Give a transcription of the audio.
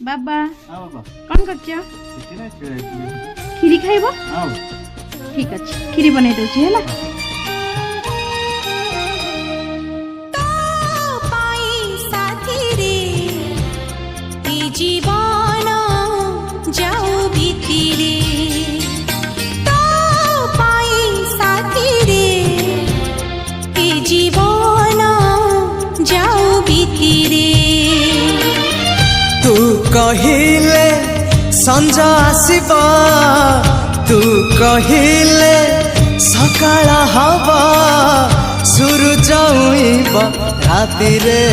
बाबा हाँ बाबा कौन करछ खीरी खाइबो हाँ ठीक अछि खीरी बनै दउछि हैला जीवन जाऊ भीतिरे तो पाई साथी रे ए जीवन जाऊ भीतिरे तू कहिले संज आसबा तू कहिले सकाळ हवा सूरज उइब राति रे